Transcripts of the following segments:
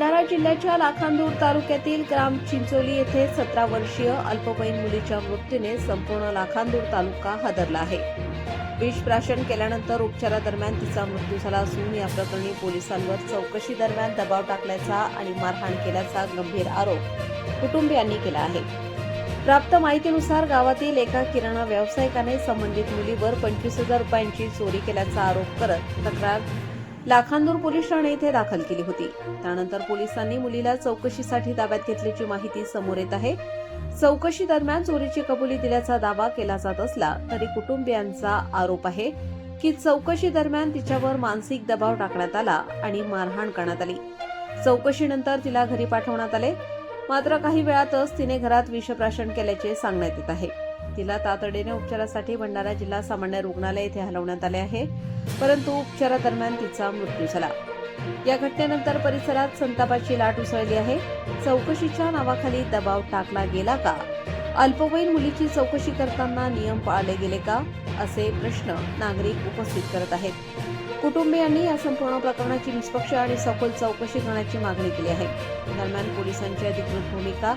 भंडारा जिल्ह्याच्या लाखांदूर तालुक्यातील ग्राम चिंचोली येथे 17 वर्षीय अल्पवयीन मुलीच्या मृत्यूने संपूर्ण लाखांदूर तालुका हादरला आहे। विष प्राशन केल्यानंतर उपचारादरम्यान तिचा मृत्यू झाला असून या प्रकरणी पोलिसांवर चौकशी दरम्यान दबाव टाकल्याचा आणि मारहाण केल्याचा गंभीर आरोप कुटुंबियांनी केला आहे। प्राप्त माहितीनुसार गावातील एका किराणा व्यावसायिकाने संबंधित मुलीवर 25,000 रुपयांची चोरी केल्याचा आरोप करत तक्रार लाखांदूर पोलीस ठाणे येथे दाखल केली होती। त्यानंतर पोलिसांनी मुलीला चौकशीसाठी ताब्यात घेतल्याची माहिती समोर येत आहे। चौकशी दरम्यान चोरीची कबुली दिल्याचा दावा केला जात असला तरी कुटुंबियांचा आरोप आहे की चौकशी दरम्यान तिच्यावर मानसिक दबाव टाकण्यात आला आणि मारहाण करण्यात आली। चौकशीनंतर तिला घरी पाठवण्यात आले, मात्र काही वेळातच तिने घरात विषप्राशन केल्याचे सांगण्यात येत आहे। तिला तातडीने उपचारासाठी भंडारा जिल्हा सामान्य रुग्णालय येथे हलवण्यात आले आहे, परंतु उपचारादरम्यान तिचा मृत्यू झाला। या घटनेनंतर परिसरात संतापाची लाट उसळली आहे। चौकशीच्या नावाखाली दबाव टाकला गेला का? अल्पवयीन मुलीची चौकशी करताना नियम पाळले गेले का? असे प्रश्न नागरिक उपस्थित करत आहेत। कुटुंबियांनी या संपूर्ण प्रकरणाची निष्पक्ष आणि सखोल चौकशी करण्याची मागणी केली आहे। दरम्यान पोलिसांची अधिकृत भूमिका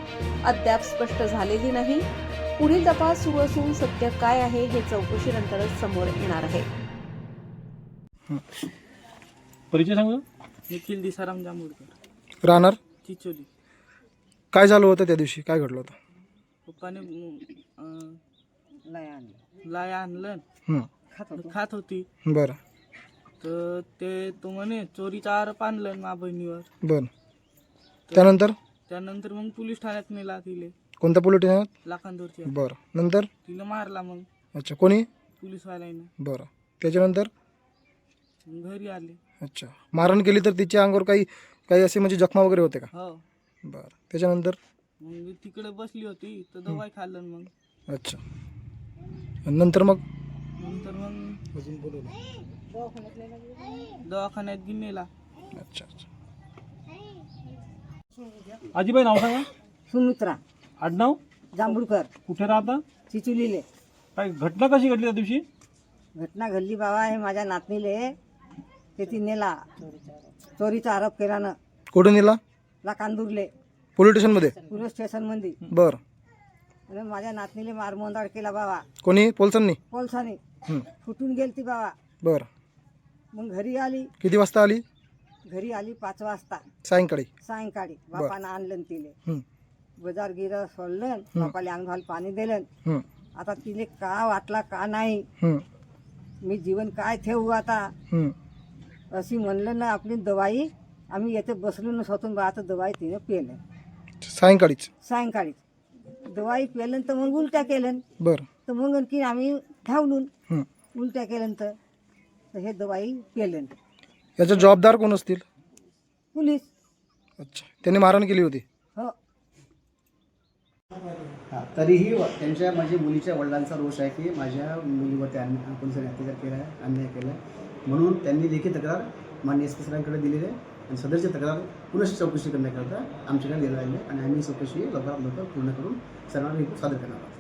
अद्याप स्पष्ट झालेली नाही। पुढील तपास सुरू असून सत्य काय आहे हे चौकशीनंतरच समोर येणार आहे। परिचय सांगा। निखिल दिसाराम जांभूळकर, राहणार चिचोली। काय झालं होतं त्या दिवशी? काय घडलं होतं? पप्पाने लाय आणलं, खात होती बरं तर ते तो म्हणे चोरीचा आरोप आणलं मा बहिणीवर। बरं त्यानंतर मग पोलीस ठाण्यात नेला तिले, कोणत्या पोलीस ठाण्यात? लाखांदूरच्या। बरं नंतर तिला मारला मग अच्छा, कोणी? पोलीसवाल्याने। बरं त्याच्यानंतर मग घरी आले। अच्छा, मारहाण केली तर तिच्या अंगावर काही असे म्हणजे जखमा वगैरे होते का? हो। बरं त्याच्यानंतर मग तिकडे बसली होती तर दवाई खाल्लं मग। अच्छा, नंतर मग अजून दवाखान्यात घेऊन नेला। अच्छा अच्छा। आजीबाई नाव सांगा। सुमित्रा आडनाव जांभूळकर, कुठे राहता? चिचोलीले। काय घटना कशी घडली त्या दिवशी? घटना घडली बाबा, हे माझ्या नातनीले त्याची नेला, चोरीचा आरोप केल्यानं कुठे नेला? लाखांदूरले पोलीस स्टेशनमध्ये? पोलीस स्टेशन मध्ये। बरं आणि माझ्या नातनीले मारमोंदाड केला बाबा, कोणी? पोलिसांनी? पोलिसांनी फुटून गेलती बाबा। बरं मग घरी आली, किती वाजता आली? घरी आली 5 वाजता सायंकाळी बापानं आणलं तिले, हं, बाजार गिर सोडलं, बापाला अंगभाल पाणी दिलं। हं, आता तिले का वाटला का नाही, हं, मी जीवन काय ठेवू आता, हं. अशी म्हणलं ना। आपली दवाई आम्ही येथे बसलो न स्वतून बा, आता दवाई तिने पेलं सायंकाळी दवाई पेलं तर मग उलट्या केलं। बरं तर मग आणखी आम्ही धावलून हं. उलट्या केलं तर हे दवाई पेलं। याचा जबाबदार कोण असतील? पोलीस। अच्छा, त्यांनी मारहाण केली होती? हो। तरीही त्यांच्या माझ्या मुलीच्या वडिलांचा रोष आहे की माझ्या मुलीवर त्यांनी पोलिसांनी अत्याचार केला आहे, अन्याय केला आहे, म्हणून त्यांनी लेखी तक्रार माननीय SP सरांकडे दिलेली आहे आणि सदरची तक्रार पुन्हा चौकशी करण्याकरता आमच्याकडे दिलेली आहे आणि आम्ही चौकशी लवकरात लवकर पूर्ण करून सर्वांना रिपोर्ट सादर करणार आहोत।